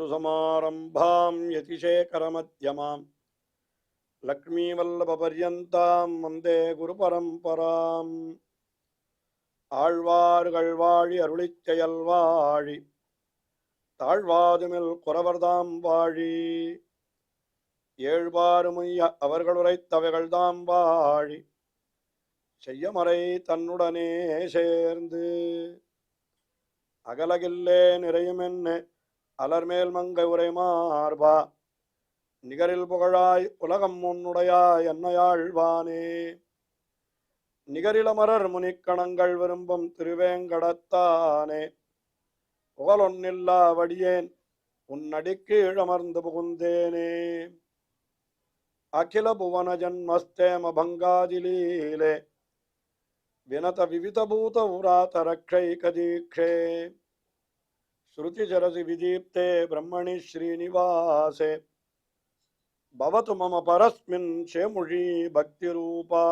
अस्मत्गुरुसमारम्भां यतिशेखरमध्यमां लक्ष्मीवल्लभपर्यन्तां वन्दे गुरुपरम्पराम् ஆழ்வார்கள் வாழி அருளிச் செயல் வாழி தாழ்வாதுமில் குறவர்தாம் வாழி ஏழ்வாறுமுய்ய அவர்களுரைத்தவைகள்தாம் வாழி செய்யமறை தன்னுடனே சேர்ந்து அகலகில்லே நிறையுமென்ன அலர்மேல் மங்கை உரை மார்பா நிகரில் புகழாய் உலகம் உன்னுடையாய் என்னையாழ்வானே நிகரிலமரர் முனிக்கணங்கள் விரும்பும் திருவேங்கடத்தானே புகழொன்னில்லா வடியேன் உன்னடிக்கு இழமர்ந்து புகுந்தேனே அகில புவன ஜன்மஸ்தேம பங்காதிலீலே வினத விவிதபூத உராத ரக்ஷைக தீக்ஷே ஸ்ருதிசரசி விதீப்தே பிரம்மணி ஸ்ரீனிவாசே பவது மம பரஸ்மின் சேமுழி பக்திரூபா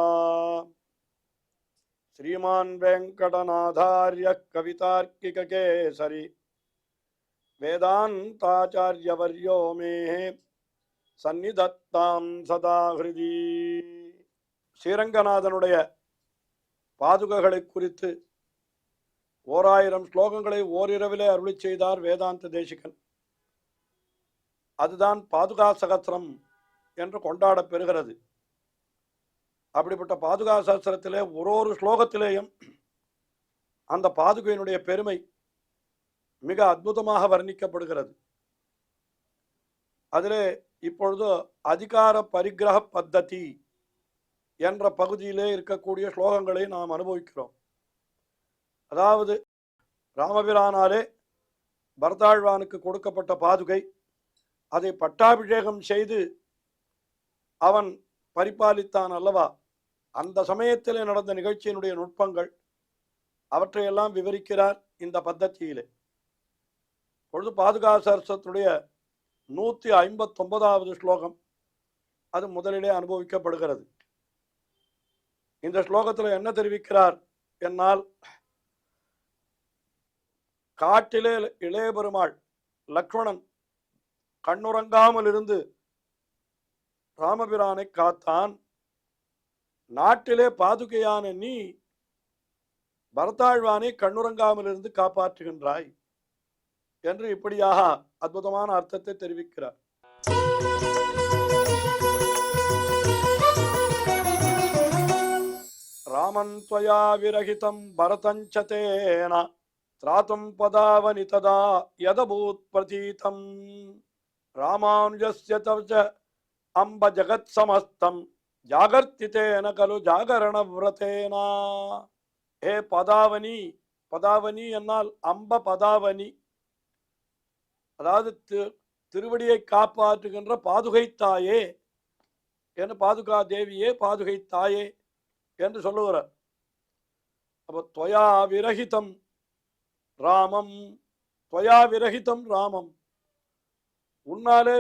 श्रीमान वेंकटनाथार्य कवितार्किक केसरी वेदांताचार्यवर्यो मे सन्निधत्तां सदा हृदि ஸ்ரீரங்கநாதனுடைய பாதுகைகளை குறித்து 1000 ஸ்லோகங்களை ஓரிரவிலே அருளி செய்தார் வேதாந்த தேசிகன். அதுதான் பாதுகா சகஸ்ரம் என்று கொண்டாடப் பெறுகிறது. அப்படிப்பட்ட பாதுகா சாஸ்திரத்திலே ஒரு ஸ்லோகத்திலேயும் அந்த பாதுகையினுடைய பெருமை மிக அற்புதமாக வர்ணிக்கப்படுகிறது. அதிலே இப்பொழுது அதிகார பரிகிரக பத்ததி என்ற பகுதியிலே இருக்கக்கூடிய ஸ்லோகங்களை நாம் அனுபவிக்கிறோம். அதாவது ராமபிரானாலே பரதாழ்வானுக்கு கொடுக்கப்பட்ட பாதுகை, அதை பட்டாபிஷேகம் செய்து அவன் பரிபாலித்தான் அல்லவா, அந்த சமயத்திலே நடந்த நிகழ்ச்சியினுடைய நுட்பங்கள் அவற்றையெல்லாம் விவரிக்கிறார் இந்த பத்ததியிலே. பொழுது பாதுகா சகஸ்ரத்துடைய 159வது ஸ்லோகம் அது முதலிலே அனுபவிக்கப்படுகிறது. இந்த ஸ்லோகத்தில் என்ன தெரிவிக்கிறார் என்னால், காட்டிலே இளைய பெருமாள் லக்ஷ்மணன் கண்ணுறங்காமல் இருந்து ராமபிரானை காத்தான். நாட்டிலே பாதுகையான நீ பரதாழ்வானை கண்ணுறங்காமல் இருந்து காப்பாற்றுகின்றாய் என்று இப்படியாக அற்புதமான அர்த்தத்தை தெரிவிக்கிறார். ராமன் த்வயா விரகிதம் பரதஞ்சதேன த்ராதும் பதாவனி ததா யதபூத் பிரதீதம் ராமானுஜஸ்ய தவச அம்ப ஜகத் சமஸ்தம் ஜாகர்த்திதேன கலு ஜாகரண விரதேனா. ஏ பதாவனி, பதாவனி என்னால் அம்ப பதாவனி, அதாவது திருவடியை காப்பாற்றுகின்ற பாதுகை தாயே என்று, பாதுகா தேவியே பாதுகை தாயே என்று சொல்லுகிறார். அப்போ துவயா விரகிதம் ராமம், துவயா விரகிதம் ராமம், உன்னாலே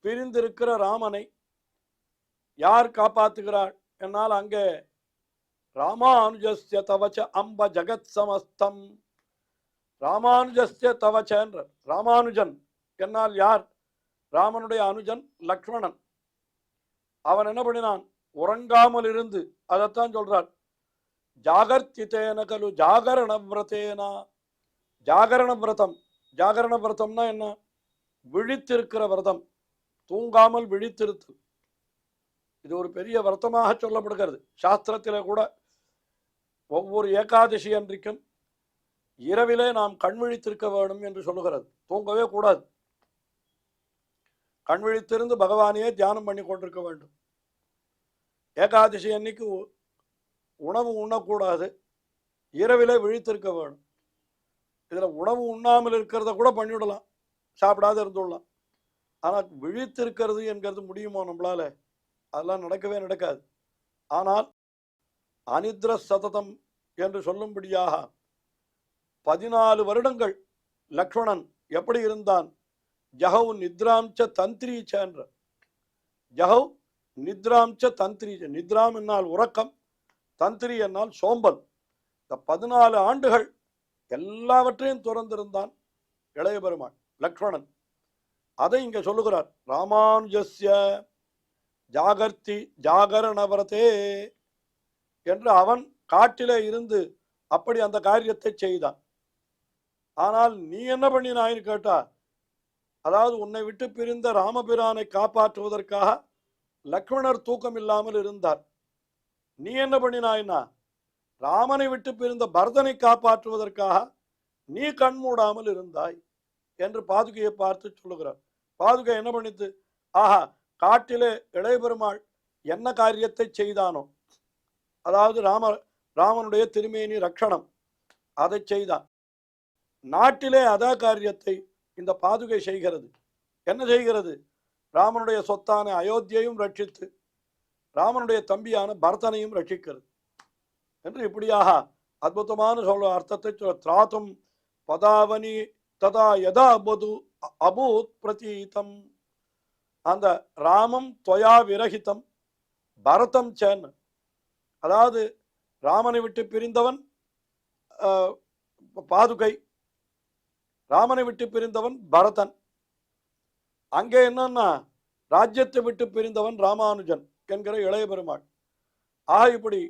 பிரிந்திருக்கிற ராமனை யார் காப்பாற்றுகிறாள் என்னால் அங்கே ராமானுஜஸ்ய தவச்ச அம்ப ஜகத் சமஸ்தம், ராமானுஜஸ்ய தவச்ச என்ற ராமானுஜன் என்னால் யார், ராமனுடைய அனுஜன் லக்ஷ்மணன். அவன் என்ன பண்ணினான், உறங்காமல் இருந்து, அதைத்தான் சொல்றார், ஜாகர்த்திதேன கலு ஜாகரண விரதேனா. ஜாகரண விரதம், ஜாகரண விரதம்னா என்ன, விழித்திருக்கிற விரதம், தூங்காமல் விழித்திருத்தல். இது ஒரு பெரிய விரதமாக சொல்லப்படுகிறது. சாஸ்திரத்திலே கூட ஒவ்வொரு ஏகாதசி அன்றைக்கும் இரவிலே நாம் கண் விழித்திருக்க வேண்டும் என்று சொல்லுகிறது. தூங்கவே கூடாது, கண் விழித்திருந்து பகவானையே தியானம் பண்ணி கொண்டிருக்க வேண்டும். ஏகாதசி அன்னைக்கு உணவு உண்ணக்கூடாது, இரவிலே விழித்திருக்க வேண்டும். இதில் உணவு உண்ணாமல் இருக்கிறத கூட பண்ணிவிடலாம், சாப்பிடாத இருந்துடலாம். ஆனால் விழித்திருக்கிறது என்கிறது முடியுமோ நம்மளால? அதெல்லாம் நடக்கவே நடக்காது. ஆனால் அனித்ர சததம் என்று சொல்லும்படியாக 14 வருடங்கள் லக்ஷ்மணன் எப்படி இருந்தான், ஜஹவ் நித்ராம்ச தந்திரீச்ச என்ற, ஜஹவ் நித்ராம்ச தந்திரீச்ச, நித்ராம் என்னால் உறக்கம், தந்திரி என்னால் சோம்பல். இந்த 14 ஆண்டுகள் எல்லாவற்றையும் துறந்திருந்தான் இளைய பெருமாள். லக்ஷ்மணன். அதை இங்க சொல்லுகிறார். ராமானுஜஸ்ய ஜாகர்த்தி ஜாகரணவரதே என்று அவன் காட்டிலே இருந்து அப்படி அந்த காரியத்தை செய்தான். ஆனால் நீ என்ன பண்ணினாயின்னு கேட்டா, அதாவது உன்னை விட்டு பிரிந்த ராமபிரானை காப்பாற்றுவதற்காக லக்ஷ்மணர் தூக்கம் இல்லாமல் இருந்தார். நீ என்ன பண்ணினாய்னா, ராமனை விட்டு பிரிந்த பரதனை காப்பாற்றுவதற்காக நீ கண் மூடாமல் இருந்தாய் என்று பாதுகையை பார்த்து சொல்லுகிறார். பாதுகை என்ன பண்ணித்து, ஆஹா, காட்டிலே இளைய பெருமாள் என்ன காரியத்தை செய்தானோ, அதாவது ராமனுடைய திருமேனி ரக்ஷணம், அதை செய்தான். நாட்டிலே அதா காரியத்தை இந்த பாதுகை செய்கிறது. என்ன செய்கிறது? ராமனுடைய சொத்தான அயோத்தியையும் ரட்சித்து ராமனுடைய தம்பியான பரதனையும் ரட்சிக்கிறது என்று இப்படியாக அற்புதமான சொல்ல அர்த்தத்தை சொல்ல. திராத்தும் பதாவனி ததா யதா அபூத் பிரதீதம். அந்த ராமம் தொயா விரகிதம் பரதம் சேன், அதாவது ராமனை விட்டு பிரிந்தவன் பாதுகை, ராமனை விட்டு பிரிந்தவன் பரதன். அங்கே என்னன்னா, ராஜ்யத்தை விட்டு பிரிந்தவன் ராமானுஜன் என்கிற இளைய பெருமாள். இப்படி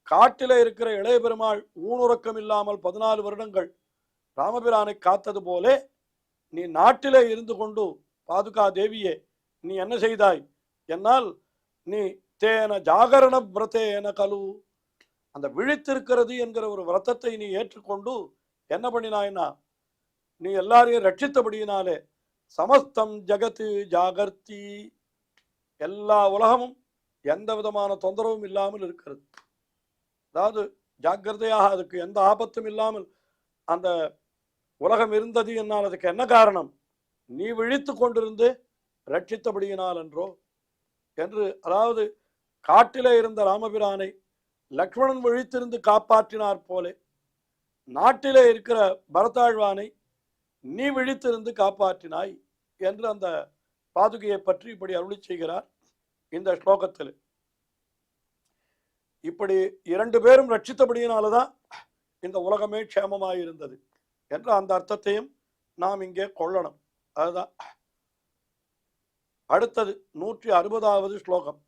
காட்டில இருக்கிற இளைய பெருமாள் ஊனுறக்கம் இல்லாமல் 14 வருடங்கள் ராமபிரானை காத்தது போலே நீ நாட்டிலே இருந்து கொண்டு பாதுகா தேவியே நீ என்ன செய்தாய் என்னால், நீ தேன ஜாகரண விரதேன கலு, அந்த விழித்திருக்கிறது என்கிற ஒரு விரதத்தை நீ ஏற்றுக்கொண்டு என்ன பண்ணினாய்னா, நீ எல்லாரையும் ரட்சித்தபடியினாலே சமஸ்தம் ஜகத்து ஜாகர்த்தி, எல்லா உலகமும் எந்த விதமான தொந்தரவும் இல்லாமல் இருக்கிறது. அதாவது ஜாக்கிரதையாக அதுக்கு எந்த ஆபத்தும் இல்லாமல் அந்த உலகம் இருந்தது என்னால் அதுக்கு என்ன காரணம், நீ விழித்து கொண்டிருந்து ரட்சித்தபடியினால் என்றோ என்று. அதாவது காட்டிலே இருந்த ராமபிரானை லக்ஷ்மணன் விழித்திருந்து காப்பாற்றினார் போலே நாட்டிலே இருக்கிற பரதாழ்வானை நீ விழித்திருந்து காப்பாற்றினாய் என்று அந்த பாதுகையை பற்றி இப்படி அருளி செய்கிறார் இந்த ஸ்லோகத்தில். இப்படி 2 பேரும் ரட்சித்தபடியினால்தான் இந்த உலகமே க்ஷேமமாயிருந்தது என்ற அந்த அர்த்தத்தையும் நாம் இங்கே கொள்ளணும். அதுதான் அடுத்தது 160வது ஸ்லோகம்.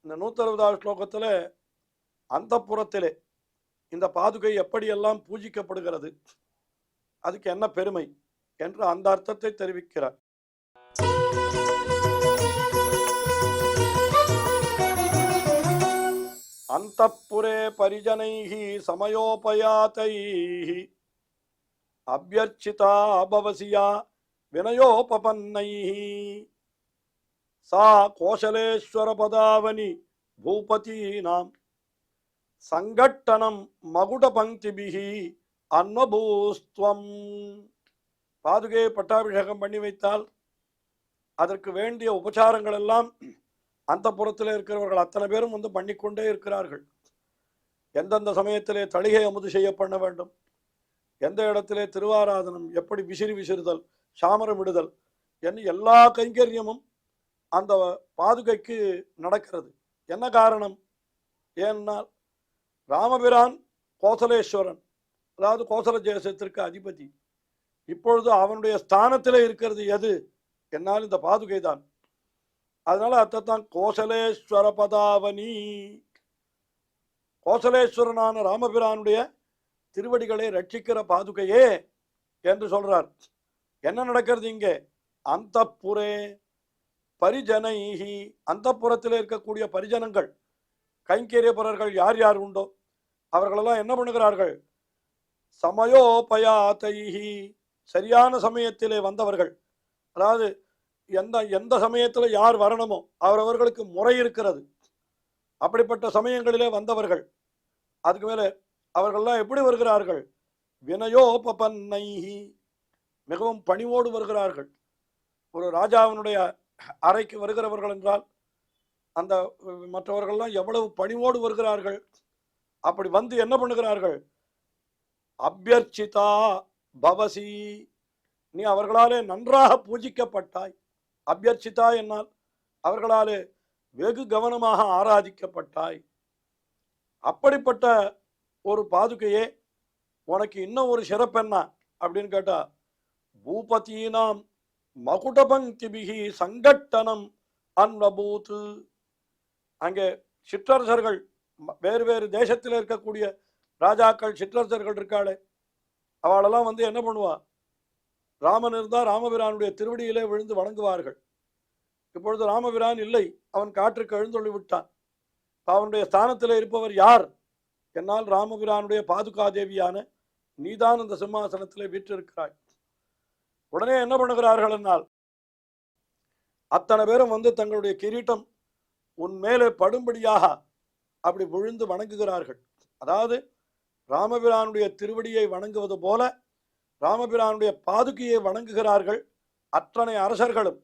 இந்த 160வது ஸ்லோகத்தில் அந்தப்புறத்திலே இந்த பாதுகை எப்படியெல்லாம் பூஜிக்கப்படுகிறது, அதுக்கு என்ன பெருமை என்ற அந்த அர்த்தத்தை தெரிவிக்கிறார். அந்தப்புரே பரிஜனைஹி சமயோபயாதைஹி அபியர்ச்சிதா அபவசியா வினயோபபன்னைஹி சா கோசலேஸ்வர பதாவனி பூபதீனாம் சங்கட்டனம் மகுட பங்கிபிஹி அன்வபூஸ்துவம். பாதுகையை பட்டாபிஷேகம் பண்ணி வைத்தால் அதற்கு வேண்டிய உபச்சாரங்கள் எல்லாம் அந்த புறத்தில் இருக்கிறவர்கள் அத்தனை பேரும் வந்து பண்ணிக்கொண்டே இருக்கிறார்கள். எந்தெந்த சமயத்திலே தளிகை அமுது செய்ய பண்ண வேண்டும், எந்த இடத்திலே திருவாராதனம், எப்படி விசிறுதல், சாமரம் விடுதல் என்று எல்லா கைங்கரியமும் அந்த பாதுகைக்கு நடக்கிறது. என்ன காரணம்? ஏன்னால் ராமபிரான் கோசலேஸ்வரன், அதாவது கோசல தேசத்திற்கு அதிபதி. இப்பொழுது அவனுடைய ஸ்தானத்திலே இருக்கிறது எது என்னால் இந்த பாதுகை தான். அதனால அத்தான் கோசலேஸ்வர பதாவனி, கோசலேஸ்வரனான ராமபிரானுடைய திருவடிகளை ரட்சிக்கிற பாதுகையே என்று சொல்றார். என்ன நடக்கிறது இங்கே? அந்தப்புரே பரிஜனைஹி, அந்த புறத்தில் இருக்கக்கூடிய பரிஜனங்கள், கைங்கரியபரர்கள் யார் யார் உண்டோ அவர்களெல்லாம் என்ன பண்ணுகிறார்கள்? சமயோபயாதைஹி, சரியான சமயத்திலே வந்தவர்கள். அதாவது எந்த சமயத்தில் யார் வரணுமோ அவரவர்களுக்கு முறை இருக்கிறது. அப்படிப்பட்ட சமயங்களிலே வந்தவர்கள். அதுக்கு மேலே அவர்கள்லாம் எப்படி வருகிறார்கள்? வினயோபபன்னைஹி, மிகவும் பணிவோடு வருகிறார்கள். ஒரு ராஜாவினுடைய அறைக்கு வருகிறவர்கள் என்றால் அந்த மற்றவர்கள்லாம் எவ்வளவு பணிவோடு வருகிறார்கள். அப்படி வந்து என்ன பண்ணுகிறார்கள்? அபியர்ச்சிதா பவசி, நீ அவர்களாலே நன்றாக பூஜிக்கப்பட்டாய். அபியர்ச்சிதா என்னால் அவர்களாலே வெகு கவனமாக ஆராதிக்கப்பட்டாய். அப்படிப்பட்ட ஒரு பாதுகையே உனக்கு இன்னும் ஒரு சிறப்பு என்ன அப்படின்னு கேட்டா, பூபதீனாம் மகுடபங்கிபிகி சங்கட்டனம் அன்வபூத். அங்கே சிற்றரசர்கள், வேறு வேறு தேசத்தில் இருக்கக்கூடிய ராஜாக்கள், சிற்றரசர்கள் இருக்காளே, அவளெல்லாம் வந்து என்ன பண்ணுவா, ராமன் இருந்தால் ராமபிரானுடைய திருவடியிலே விழுந்து வணங்குவார்கள். இப்பொழுது ராமபிரான் இல்லை, அவன் காற்றுக்கு எழுந்தொள்ளி விட்டான். அவனுடைய ஸ்தானத்தில் இருப்பவர் யார்? என்னால் ராமபிரானுடைய பாதுகாதேவியான நீதான் அந்த சிம்மாசனத்திலே வீற்றிருக்கிறாய். உடனே என்ன பண்ணுகிறார்கள் என்னால், அத்தனை பேரும் வந்து தங்களுடைய கிரீட்டம் உன் மேலே படும்படியாக அப்படி விழுந்து வணங்குகிறார்கள். அதாவது ராமபிரானுடைய திருவடியை வணங்குவது போல ராமபிரானுடைய பாதுகையை வணங்குகிறார்கள் அத்தனை அரசர்களும்.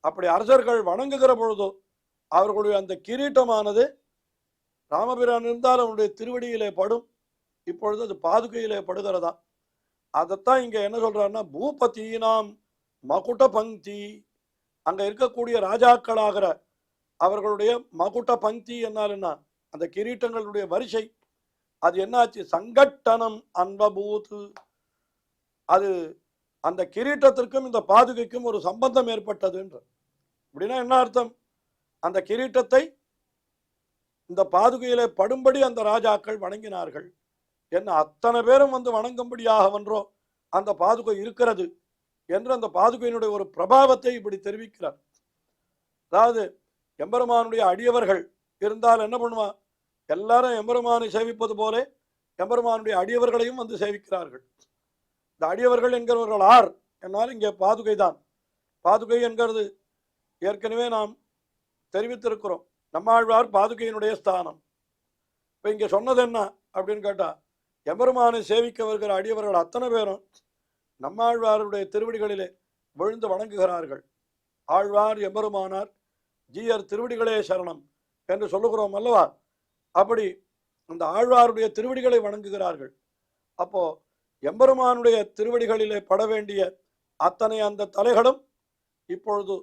அப்படி அரசர்கள் வணங்குகிற பொழுதோ அவர்களுடைய அந்த கிரீட்டமானது ராமபிரான் இருந்தால் அவனுடைய திருவடியிலே படும். இப்பொழுது அது பாதுகையிலே படுகிறதா. அதைத்தான் இங்க என்ன சொல்றாருன்னா, பூபதீனாம் மகுட பங்கி. அங்க இருக்கக்கூடிய ராஜாக்களாகிற அவர்களுடைய மகுட பங்கி என்னால் என்ன, அந்த கிரீட்டங்களுடைய வரிசை அது என்னாச்சு, சங்கட்டனம் அன்பபூத். அது அந்த கிரீட்டத்திற்கும் இந்த பாதுகைக்கும் ஒரு சம்பந்தம் ஏற்பட்டதுன்ற. அப்படின்னா என்ன அர்த்தம், அந்த கிரீட்டத்தை இந்த பாதுகையிலே படும்படி அந்த ராஜாக்கள் வணங்கினார்கள். என்ன அத்தனை பேரும் வந்து வணங்கும்படியாக வென்றோ அந்த பாதுகை இருக்கிறது என்று அந்த பாதுகையினுடைய ஒரு பிரபாவத்தை இப்படி தெரிவிக்கிறார். அதாவது எம்பெருமானுடைய அடியவர்கள் இருந்தால் என்ன பண்ணுவான், எல்லாரும் எம்பெருமானை சேவிப்பது போல எம்பெருமானுடைய அடியவர்களையும் வந்து சேவிக்கிறார்கள். இந்த அடியவர்கள் என்கிறவர்கள் ஆர் என்னால் இங்கே பாதுகை தான். பாதுகை என்கிறது ஏற்கனவே நாம் தெரிவித்திருக்கிறோம். நம்மாழ்வார் பாதுகையினுடைய ஸ்தானம். இப்போ இங்கே சொன்னது என்ன அப்படின்னு கேட்டால், எம்பெருமானை சேவிக்க வருகிற அடியவர்கள் அத்தனை பேரும் நம்மாழ்வாருடைய திருவடிகளிலே விழுந்து வணங்குகிறார்கள். ஆழ்வார் எம்பெருமானார் ஜீயர் திருவடிகளே சரணம் என்று சொல்லுகிறோம் அல்லவா. அப்படி அந்த ஆழ்வாருடைய திருவடிகளை வணங்குகிறார்கள். அப்போ எம்பெருமானுடைய திருவடிகளிலே பட வேண்டிய அத்தனை அந்த தலைகளும் இப்பொழுது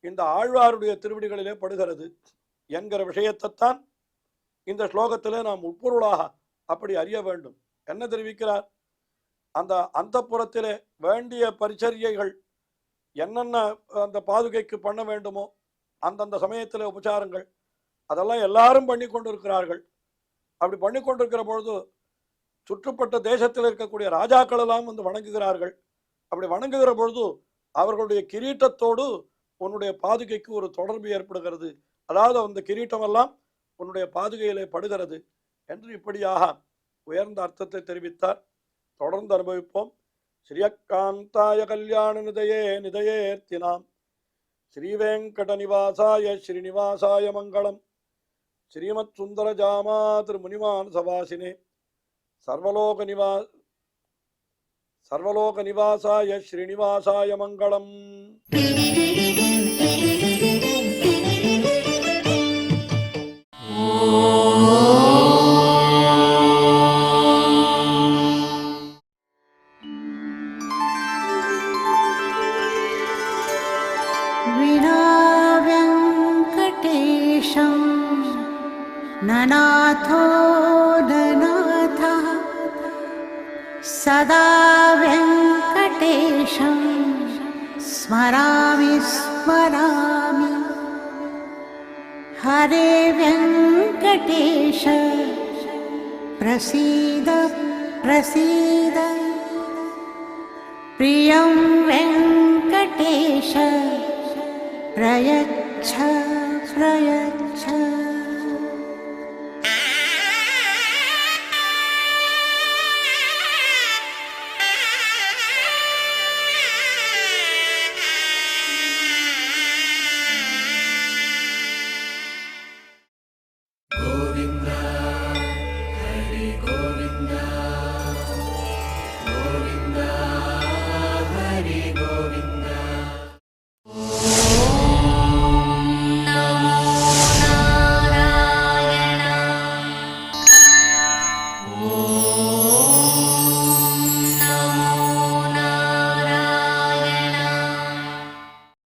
இந்த ஆழ்வாருடைய திருவடிகளிலே படுகிறது என்கிற விஷயத்தைத்தான் இந்த ஸ்லோகத்திலே நாம் உட்பொருளாக அப்படி அறிய வேண்டும். என்ன தெரிவிக்கிறார், அந்த அந்தப்புறத்திலே வேண்டிய பரிச்சரியைகள் என்னென்ன அந்த பாதுகைக்கு பண்ண வேண்டுமோ அந்தந்த சமயத்தில் உபச்சாரங்கள் அதெல்லாம் எல்லாரும் பண்ணி கொண்டிருக்கிறார்கள். அப்படி பண்ணி கொண்டிருக்கிற பொழுது சுற்றுப்பட்ட தேசத்தில் இருக்கக்கூடிய ராஜாக்கள் எல்லாம் வந்து வணங்குகிறார்கள். அப்படி வணங்குகிற பொழுது அவர்களுடைய கிரீட்டத்தோடு உன்னுடைய பாதுகைக்கு ஒரு தொடர்பு ஏற்படுகிறது. அதாவது அந்த கிரீட்டமெல்லாம் உன்னுடைய பாதுகையிலே படுகிறது என்று இப்படியாக உயர்ந்த அர்த்தத்தை தெரிவித்தார். தொடர்ந்து அனுபவிப்போம். ஸ்ரீயக்காந்தாய கல்யாண நிதையே நிதையேர்த்தினாம் ஸ்ரீவேங்கட நிவாசாய ஸ்ரீனிவாசாய மங்களம். ஸ்ரீமத் சுந்தர ஜாமா திருமுனிமான் சவாசினே சர்வலோக நிவாசாய ஸ்ரீனிவாசாய மங்களம். ननाथो ननाथः सदा वेङ्कटेशं स्मरामि स्मरामि. हरे वेङ्कटेश प्रसीद प्रसीद. प्रियं वेङ्कटेश प्रयच्छ प्रयच्छ.